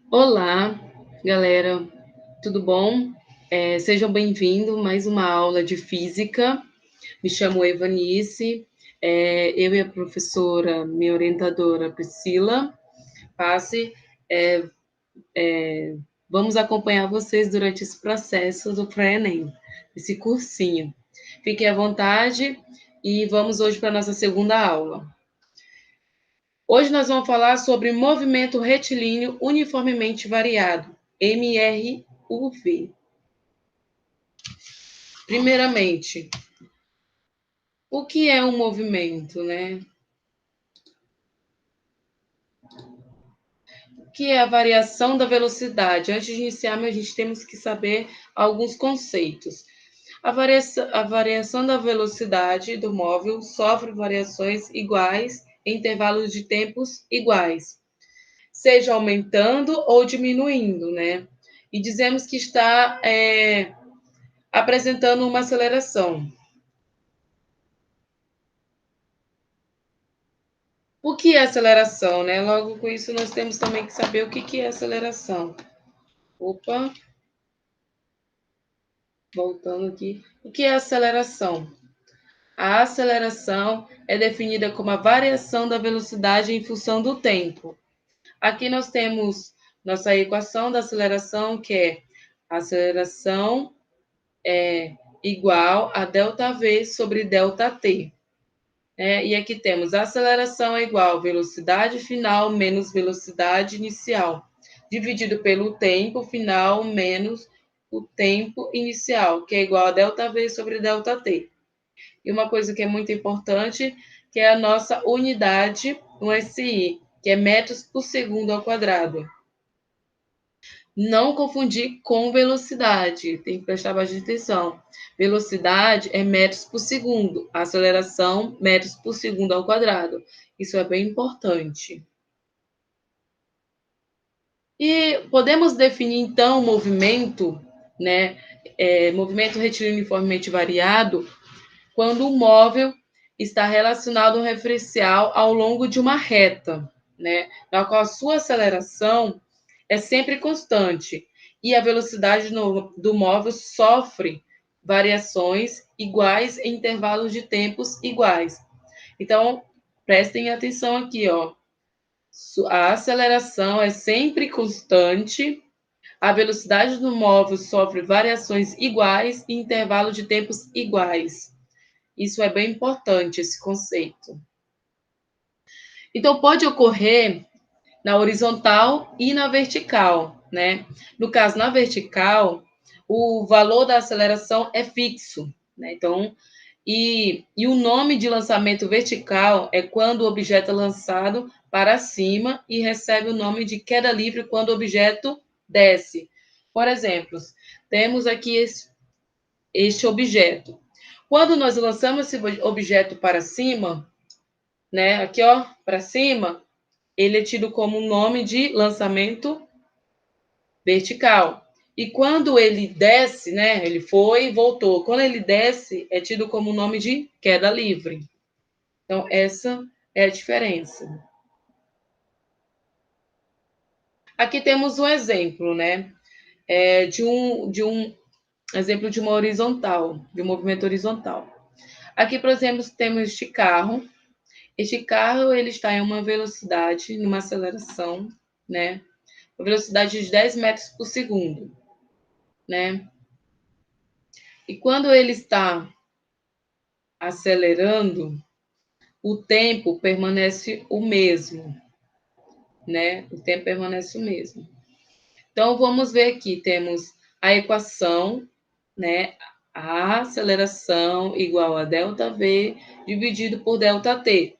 Olá, galera, tudo bom? Sejam bem-vindos a mais uma aula de física. Me chamo Evanice, eu e a professora, minha orientadora Priscila Passe, é, vamos acompanhar vocês durante esse processo do pré-ENEM, esse cursinho. Fiquem à vontade e vamos hoje para a nossa segunda aula. Hoje nós vamos falar sobre movimento retilíneo uniformemente variado, MRUV. Primeiramente, o que é um movimento, né? O que é a variação da velocidade? Antes de iniciar, a gente temos que saber alguns conceitos. A variação da velocidade do móvel sofre variações iguais em intervalos de tempos iguais, seja aumentando ou diminuindo, né? E dizemos que está apresentando uma aceleração. O que é aceleração, né? Logo com isso, nós temos também que saber o que é aceleração. Opa, voltando aqui. O que é aceleração? A aceleração é definida como a variação da velocidade em função do tempo. Aqui nós temos nossa equação da aceleração, que é a aceleração é igual a ΔV sobre ΔT. E aqui temos a aceleração é igual a velocidade final menos velocidade inicial, dividido pelo tempo final menos o tempo inicial, que é igual a ΔV sobre ΔT. E uma coisa que é muito importante, que é a nossa unidade, um SI, que é metros por segundo ao quadrado. Não confundir com velocidade, tem que prestar bastante atenção. Velocidade é metros por segundo, aceleração, metros por segundo ao quadrado. Isso é bem importante. E podemos definir, então, o movimento, né? Movimento retilíneo uniformemente variado, quando o móvel está relacionado a um referencial ao longo de uma reta, né? Na qual a sua aceleração é sempre constante e a velocidade do móvel sofre variações iguais em intervalos de tempos iguais. Então, prestem atenção aqui, ó. A aceleração é sempre constante, a velocidade do móvel sofre variações iguais em intervalos de tempos iguais. Isso é bem importante, esse conceito. Então, pode ocorrer na horizontal e na vertical, né? No caso, na vertical, o valor da aceleração é fixo, né? Então, e o nome de lançamento vertical é quando o objeto é lançado para cima e recebe o nome de queda livre quando o objeto desce. Por exemplo, temos aqui este objeto. Quando nós lançamos esse objeto para cima, né? Aqui, ó, para cima, ele é tido como um nome de lançamento vertical. E quando ele desce, né? Ele foi e voltou. Quando ele desce, é tido como um nome de queda livre. Então, essa é a diferença. Aqui temos um exemplo, né? De um exemplo de uma horizontal, de um movimento horizontal. Aqui, por exemplo, temos este carro. Este carro ele está em uma velocidade, numa aceleração, né? Uma velocidade de 10 metros por segundo, né? E quando ele está acelerando, o tempo permanece o mesmo, né? O tempo permanece o mesmo. Então, vamos ver aqui, temos a equação, né? A aceleração igual a ΔV dividido por ΔT.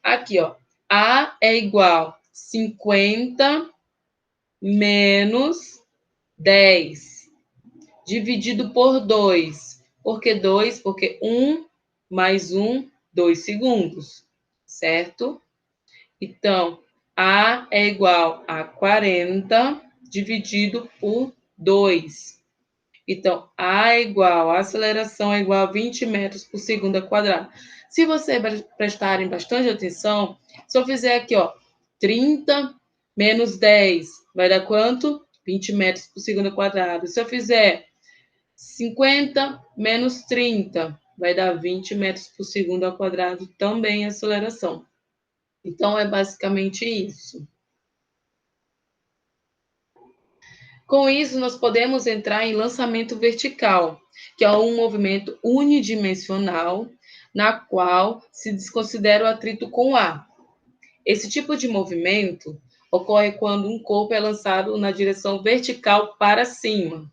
Aqui, ó, A é igual a 50 menos 10 dividido por 2. Por que 2? Porque 1 mais 1, 2 segundos, certo? Então, A é igual a 40 dividido por 2. Então, A é igual, a aceleração é igual a 20 metros por segundo ao quadrado. Se vocês prestarem bastante atenção, se eu fizer aqui, ó, 30 menos 10 vai dar quanto? 20 metros por segundo ao quadrado. Se eu fizer 50 menos 30, vai dar 20 metros por segundo ao quadrado, também a aceleração. Então, é basicamente isso. Com isso, nós podemos entrar em lançamento vertical, que é um movimento unidimensional, na qual se desconsidera o atrito com o ar. Esse tipo de movimento ocorre quando um corpo é lançado na direção vertical para cima,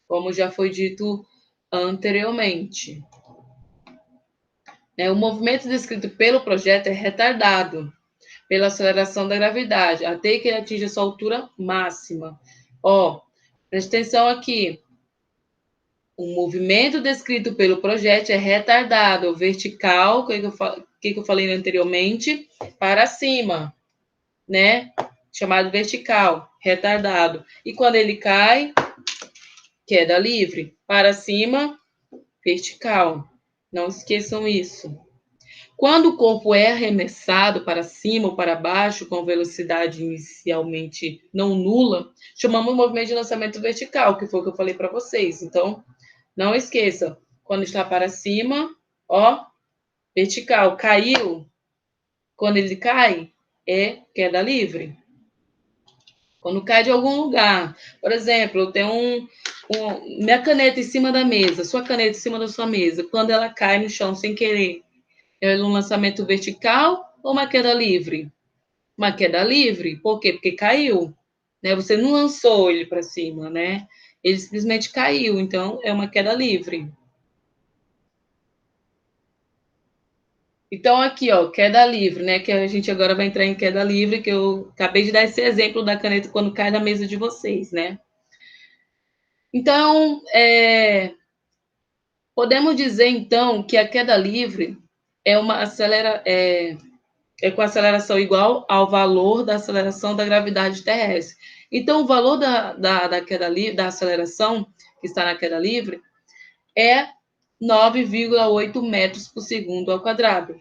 como já foi dito anteriormente. O movimento descrito pelo projeto é retardado pela aceleração da gravidade, até que ele atinja sua altura máxima. Preste atenção aqui. O movimento descrito pelo projeto é retardado, vertical, o que eu falei anteriormente, para cima, né? Chamado vertical, retardado. E quando ele cai, queda livre, para cima, vertical. Não esqueçam isso. Quando o corpo é arremessado para cima ou para baixo com velocidade inicialmente não nula, chamamos o movimento de lançamento vertical, que foi o que eu falei para vocês. Então, não esqueça, quando está para cima, vertical, caiu. Quando ele cai, é queda livre. Quando cai de algum lugar, por exemplo, eu tenho minha caneta em cima da mesa, sua caneta em cima da sua mesa, quando ela cai no chão sem querer, é um lançamento vertical ou uma queda livre? Uma queda livre, por quê? Porque caiu, né? Você não lançou ele para cima, né? Ele simplesmente caiu, então é uma queda livre. Então, aqui, queda livre, né? Que a gente agora vai entrar em queda livre, que eu acabei de dar esse exemplo da caneta quando cai na mesa de vocês, né? Então, podemos dizer, então, que a queda livre é com aceleração igual ao valor da aceleração da gravidade terrestre. Então, o valor da queda livre, da aceleração que está na queda livre, é 9,8 metros por segundo ao quadrado.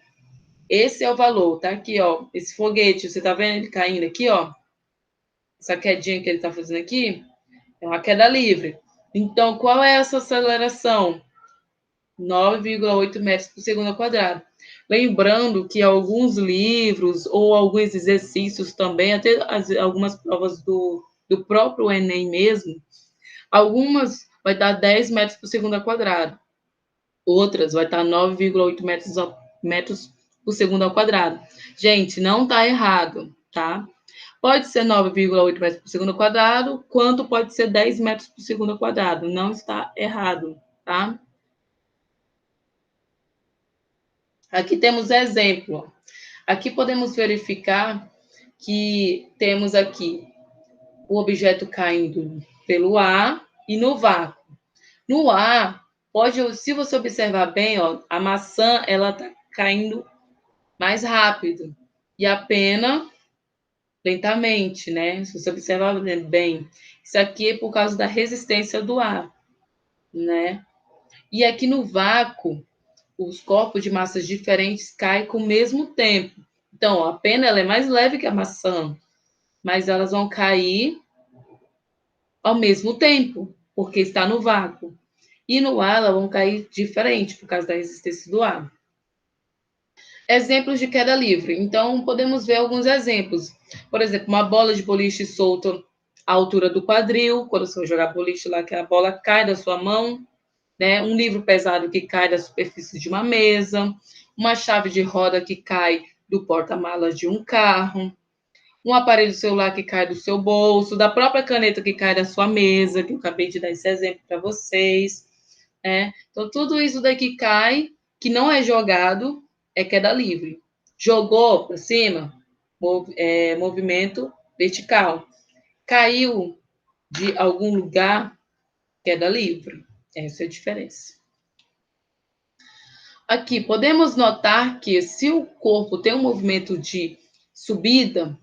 Esse é o valor, tá aqui, esse foguete, você tá vendo ele caindo aqui, essa quedinha que ele tá fazendo aqui, é uma queda livre. Então, qual é essa aceleração? 9,8 metros por segundo ao quadrado. Lembrando que alguns livros ou alguns exercícios também, até algumas provas do próprio Enem mesmo, algumas vai dar 10 metros por segundo ao quadrado, outras vai estar 9,8 metros por segundo ao quadrado. Gente, não está errado, tá? Pode ser 9,8 metros por segundo ao quadrado, quanto pode ser 10 metros por segundo ao quadrado. Não está errado, tá? Aqui temos exemplo. Aqui podemos verificar que temos aqui o objeto caindo pelo ar e no vácuo. No ar, se você observar bem, a maçã ela está caindo mais rápido e a pena lentamente, né? Se você observar bem, isso aqui é por causa da resistência do ar, né? E aqui no vácuo, os corpos de massas diferentes caem com o mesmo tempo. Então, a pena ela é mais leve que a maçã, mas elas vão cair ao mesmo tempo, porque está no vácuo. E no ar, elas vão cair diferente, por causa da resistência do ar. Exemplos de queda livre. Então, podemos ver alguns exemplos. Por exemplo, uma bola de boliche solta à altura do quadril, quando você vai jogar boliche lá, que a bola cai da sua mão, né? Um livro pesado que cai da superfície de uma mesa, uma chave de roda que cai do porta-malas de um carro, um aparelho celular que cai do seu bolso, da própria caneta que cai da sua mesa, que eu acabei de dar esse exemplo para vocês, né? Então, tudo isso daqui cai, que não é jogado, é queda livre. Jogou para cima, movimento vertical. Caiu de algum lugar, queda livre. Essa é a diferença. Aqui, podemos notar que se o corpo tem um movimento de subida,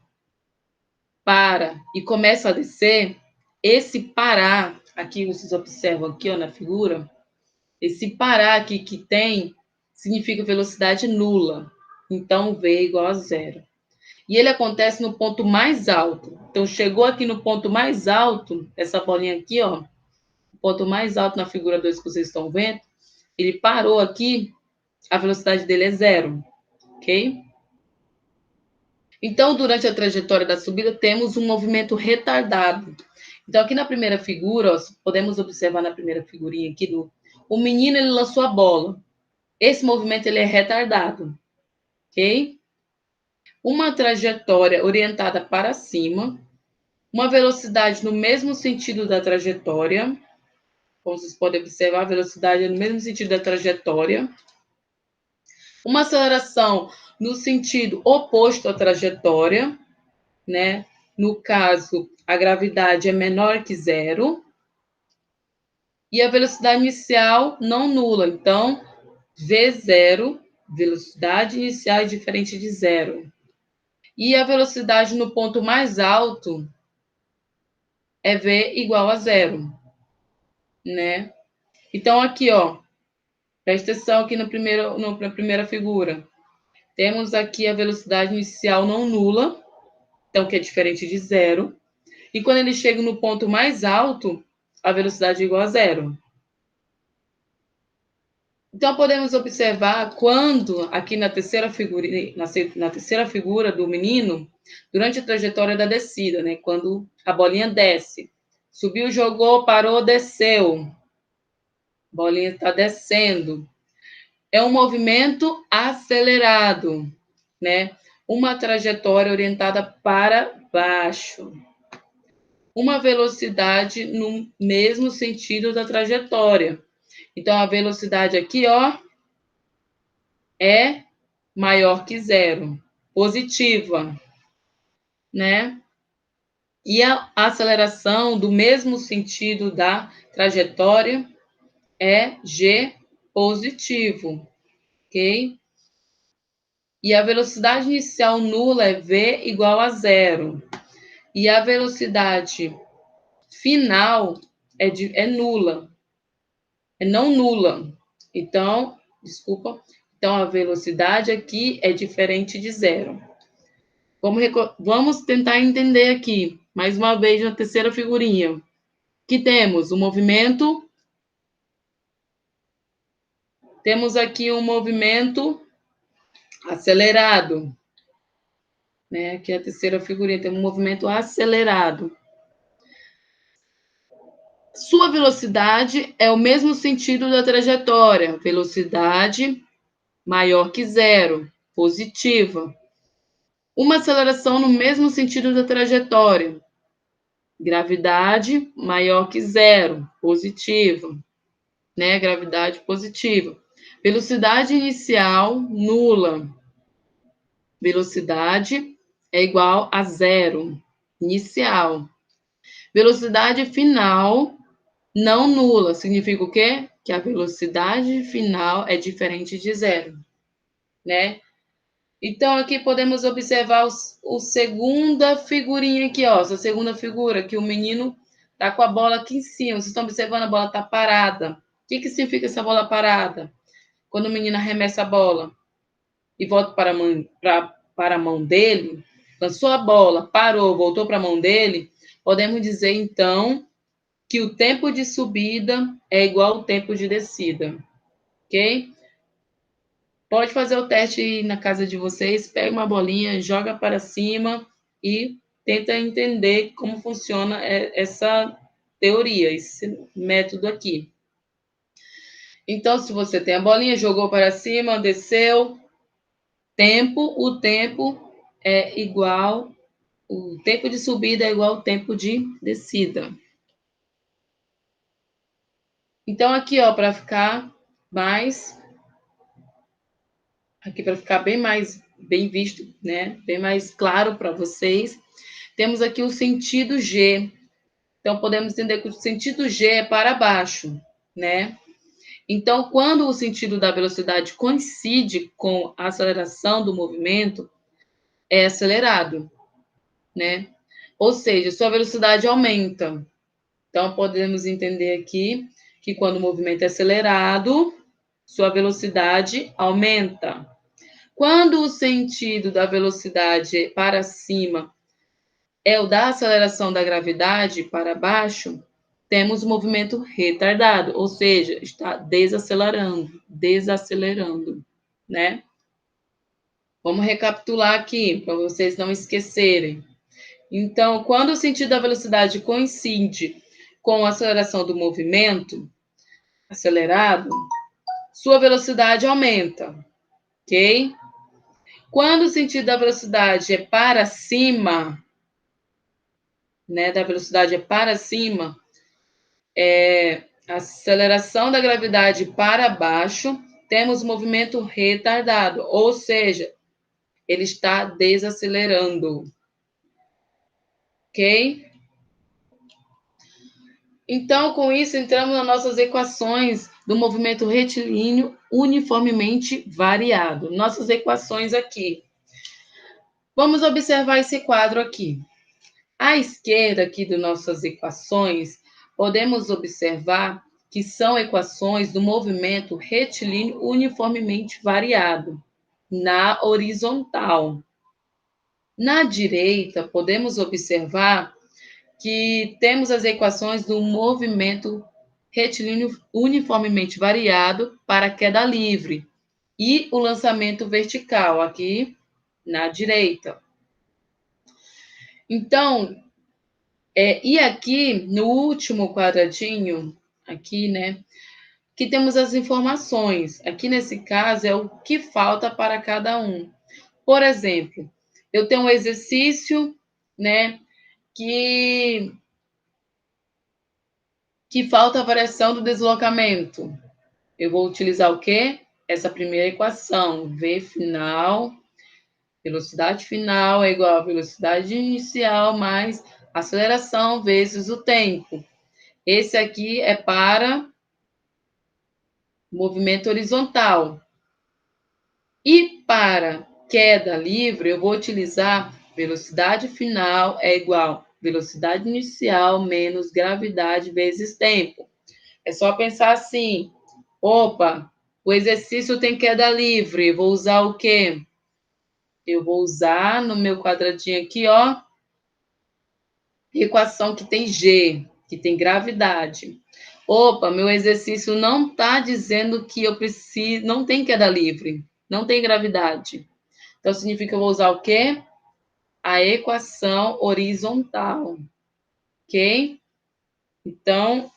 para e começa a descer, esse parar, aqui vocês observam aqui na figura, esse parar aqui que tem, significa velocidade nula. Então, V igual a zero. E ele acontece no ponto mais alto. Então, chegou aqui no ponto mais alto, essa bolinha aqui, ó, o ponto mais alto na figura 2 que vocês estão vendo, ele parou aqui, a velocidade dele é zero, ok? Então, durante a trajetória da subida, temos um movimento retardado. Então, aqui na primeira figura, ó, podemos observar na primeira figurinha aqui, o menino ele lançou a bola. Esse movimento ele é retardado, ok? Uma trajetória orientada para cima, uma velocidade no mesmo sentido da trajetória, como vocês podem observar, a velocidade é no mesmo sentido da trajetória, uma aceleração no sentido oposto à trajetória, né? No caso, a gravidade é menor que zero, e a velocidade inicial não nula. Então, V0, velocidade inicial é diferente de zero. E a velocidade no ponto mais alto é V igual a zero, né? Então, aqui, ó, presta atenção aqui na primeira figura. Temos aqui a velocidade inicial não nula, então que é diferente de zero. E quando ele chega no ponto mais alto, a velocidade é igual a zero. Então, podemos observar quando, aqui na terceira figura do menino, durante a trajetória da descida, né? Quando a bolinha desce. Subiu, jogou, parou, desceu. A bolinha está descendo. É um movimento acelerado, né? Uma trajetória orientada para baixo. Uma velocidade no mesmo sentido da trajetória. Então, a velocidade aqui, ó, é maior que zero, positiva, né? E a aceleração do mesmo sentido da trajetória é g positivo, ok? E a velocidade inicial nula é v igual a zero. E a velocidade final é nula, é não nula. Então, desculpa, então a velocidade aqui é diferente de zero. Vamos tentar entender aqui, mais uma vez, na terceira figurinha. Que temos o movimento. Temos aqui um movimento acelerado. Né? Aqui é a terceira figurinha, tem um movimento acelerado. Sua velocidade é o mesmo sentido da trajetória. Velocidade maior que zero, positiva. Uma aceleração no mesmo sentido da trajetória. Gravidade maior que zero, positiva. Né? Gravidade positiva. Velocidade inicial nula. Velocidade é igual a zero, inicial. Velocidade final não nula. Significa o quê? Que a velocidade final é diferente de zero, né? Então, aqui podemos observar o segunda figurinha aqui, ó. Essa segunda figura, que o menino tá com a bola aqui em cima. Vocês estão observando, a bola tá parada. O que significa essa bola parada? Quando o menino arremessa a bola e volta para a mão dele, lançou a bola, parou, voltou para a mão dele, podemos dizer, então, que o tempo de subida é igual ao tempo de descida, ok? Pode fazer o teste na casa de vocês, pega uma bolinha, joga para cima e tenta entender como funciona essa teoria, esse método aqui. Então, se você tem a bolinha, jogou para cima, desceu, o tempo é igual, o tempo de subida é igual ao tempo de descida. Então, aqui, ó, para ficar bem visto, né? Bem mais claro para vocês, temos aqui o sentido G. Então, podemos entender que o sentido G é para baixo, né? Então, quando o sentido da velocidade coincide com a aceleração do movimento, é acelerado, né? Ou seja, sua velocidade aumenta. Então, podemos entender aqui que quando o movimento é acelerado, sua velocidade aumenta. Quando o sentido da velocidade para cima é o da aceleração da gravidade para baixo, temos o movimento retardado, ou seja, está desacelerando, né? Vamos recapitular aqui, para vocês não esquecerem. Então, quando o sentido da velocidade coincide com a aceleração do movimento acelerado, sua velocidade aumenta, ok? Quando o sentido da velocidade é para cima, né, da velocidade é para cima, a aceleração da gravidade para baixo, temos movimento retardado, ou seja, ele está desacelerando, ok? Então, com isso, entramos nas nossas equações do movimento retilíneo uniformemente variado. Nossas equações aqui. Vamos observar esse quadro aqui. À esquerda aqui de nossas equações, podemos observar que são equações do movimento retilíneo uniformemente variado, na horizontal. Na direita, podemos observar que temos as equações do movimento retilíneo uniformemente variado para queda livre e o lançamento vertical, aqui na direita. Então, e aqui no último quadradinho, aqui, né, que temos as informações. Aqui nesse caso é o que falta para cada um. Por exemplo, eu tenho um exercício, né, que falta a variação do deslocamento. Eu vou utilizar o quê? Essa primeira equação, V final, velocidade final é igual a velocidade inicial mais aceleração vezes o tempo. Esse aqui é para movimento horizontal. E para queda livre, eu vou utilizar velocidade final é igual a velocidade inicial menos gravidade vezes tempo. É só pensar assim, opa, o exercício tem queda livre, vou usar o quê? Eu vou usar no meu quadradinho aqui, ó, equação que tem G, que tem gravidade. Opa, meu exercício não está dizendo que eu preciso, não tem queda livre, não tem gravidade. Então, significa que eu vou usar o quê? A equação horizontal, ok? Então,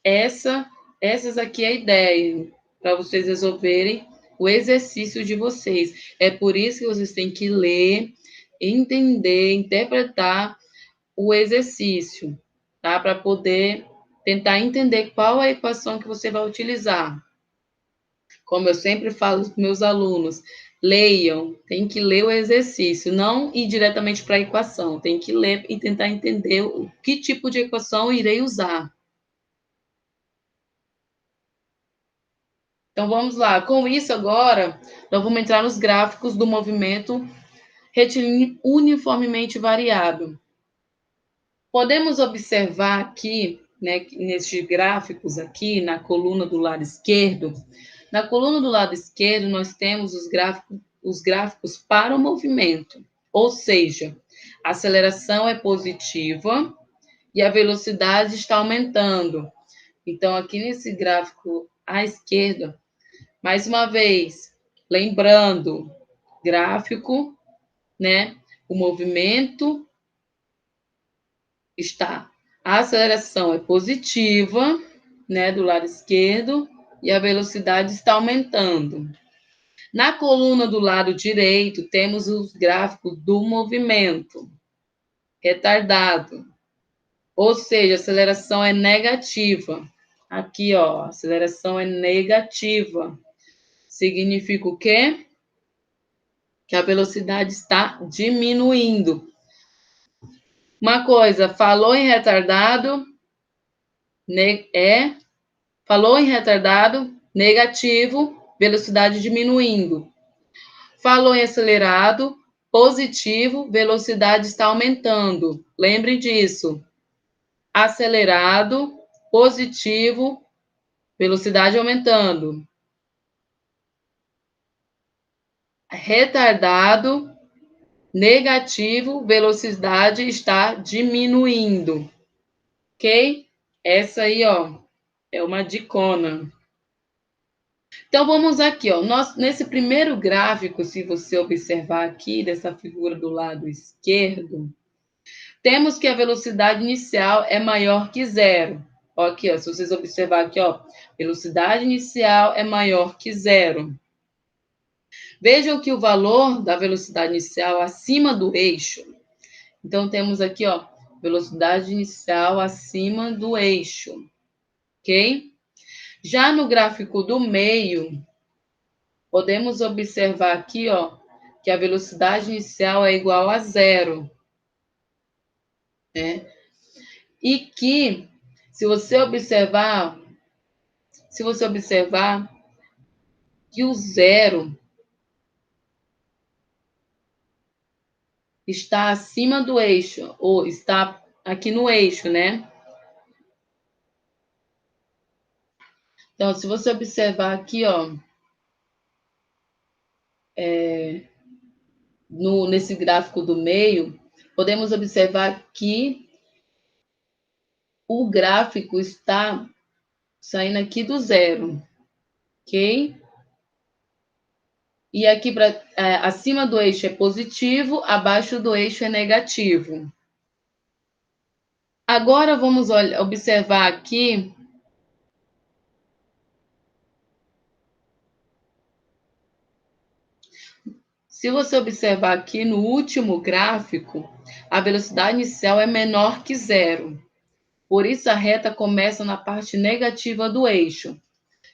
essas aqui é a ideia, para vocês resolverem o exercício de vocês. É por isso que vocês têm que ler, entender, interpretar o exercício, tá? Para poder tentar entender qual é a equação que você vai utilizar. Como eu sempre falo para meus alunos, leiam, tem que ler o exercício, não ir diretamente para a equação, tem que ler e tentar entender o que tipo de equação irei usar. Então vamos lá, com isso agora, nós vamos entrar nos gráficos do movimento retilíneo uniformemente variado. Podemos observar aqui, né, nesses gráficos aqui, na coluna do lado esquerdo, na coluna do lado esquerdo nós temos os gráficos para o movimento, ou seja, a aceleração é positiva e a velocidade está aumentando. Então, aqui nesse gráfico à esquerda, mais uma vez, lembrando, gráfico, né, o movimento está. A aceleração é positiva, né, do lado esquerdo, e a velocidade está aumentando. Na coluna do lado direito, temos os gráficos do movimento retardado, ou seja, a aceleração é negativa. Aqui, ó, a aceleração é negativa. Significa o quê? Que a velocidade está diminuindo. Uma coisa, falou em retardado, falou em retardado, negativo, velocidade diminuindo. Falou em acelerado, positivo, velocidade está aumentando. Lembre disso. Acelerado, positivo, velocidade aumentando. retardado, negativo, velocidade está diminuindo, ok? Essa aí, ó, é uma dicona. Então, vamos aqui, ó. Nesse primeiro gráfico, se você observar aqui, dessa figura do lado esquerdo, temos que a velocidade inicial é maior que zero. Ó, aqui, ó, se vocês observar aqui, ó, velocidade inicial é maior que zero. Vejam que o valor da velocidade inicial acima do eixo. Então, temos aqui, ó, velocidade inicial acima do eixo, ok? Já no gráfico do meio, podemos observar aqui, ó, que a velocidade inicial é igual a zero, né? E que, se você observar que o zero está acima do eixo, ou está aqui no eixo, né? Então, se você observar aqui, ó, nesse gráfico do meio, podemos observar que o gráfico está saindo aqui do zero, ok? E aqui acima do eixo é positivo, abaixo do eixo é negativo. Agora vamos observar aqui se você observar aqui no último gráfico, a velocidade inicial é menor que zero. Por isso a reta começa na parte negativa do eixo.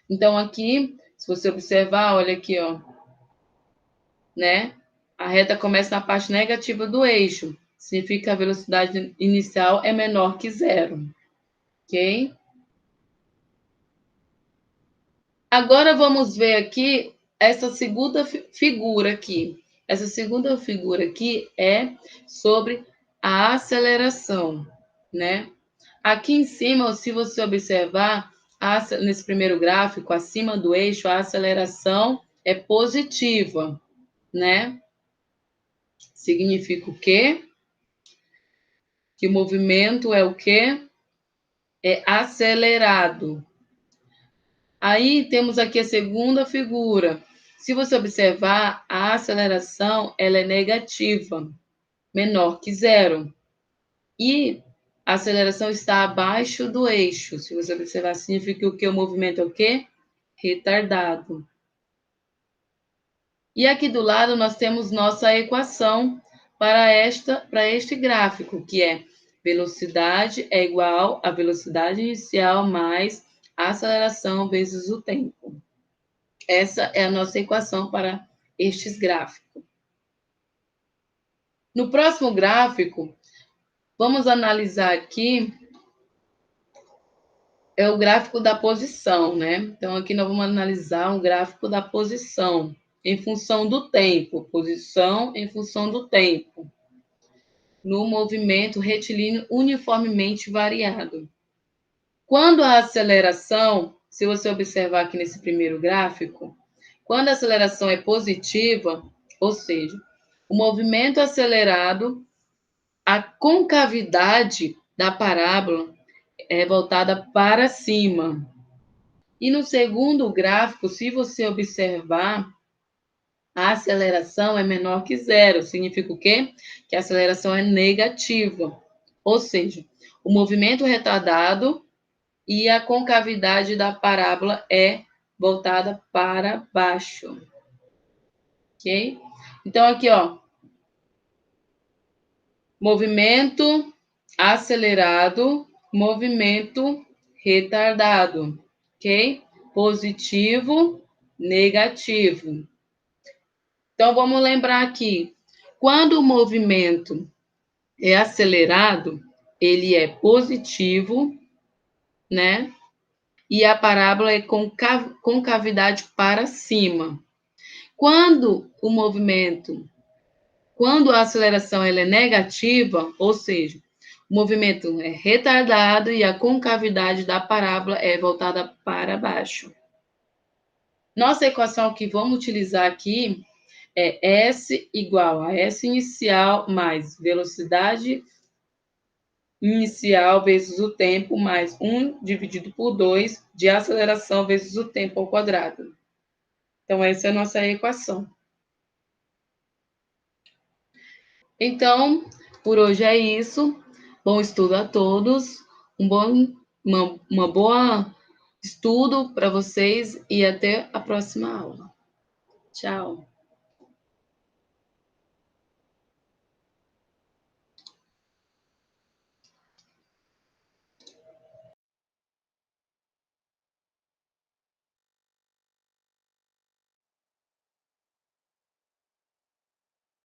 Então aqui, se você observar, olha aqui, ó, né? A reta começa na parte negativa do eixo. Significa que a velocidade inicial é menor que zero, ok? Agora vamos ver aqui essa segunda figura aqui. Essa segunda figura aqui é sobre a aceleração, né? Aqui em cima, se você observar, nesse primeiro gráfico, acima do eixo, a aceleração é positiva, né? Significa o quê? Que o movimento é o quê? É acelerado. Aí temos aqui a segunda figura. Se você observar, a aceleração ela é negativa, menor que zero. E a aceleração está abaixo do eixo. Se você observar, significa que o movimento é o quê? Retardado. E aqui do lado nós temos nossa equação para este gráfico, que é velocidade é igual a velocidade inicial mais a aceleração vezes o tempo. Essa é a nossa equação para estes gráficos. No próximo gráfico, vamos analisar aqui o gráfico da posição, né? Então, aqui nós vamos analisar um gráfico da posição em função do tempo, posição em função do tempo, no movimento retilíneo uniformemente variado. Quando a aceleração, se você observar aqui nesse primeiro gráfico, quando a aceleração é positiva, ou seja, o movimento acelerado, a concavidade da parábola é voltada para cima. E no segundo gráfico, se você observar, a aceleração é menor que zero. Significa o quê? Que a aceleração é negativa. Ou seja, o movimento retardado e a concavidade da parábola é voltada para baixo. Ok? Então, aqui, ó. Movimento acelerado, movimento retardado. Ok? Positivo, negativo. Então, vamos lembrar aqui. Quando o movimento é acelerado, ele é positivo, né? E a parábola é concavidade para cima. Quando a aceleração ela é negativa, ou seja, o movimento é retardado e a concavidade da parábola é voltada para baixo. Nossa equação que vamos utilizar aqui é S igual a S inicial mais velocidade inicial vezes o tempo mais 1 dividido por 2 de aceleração vezes o tempo ao quadrado. Então, essa é a nossa equação. Então, por hoje é isso. Bom estudo a todos. Uma boa estudo para vocês e até a próxima aula. Tchau.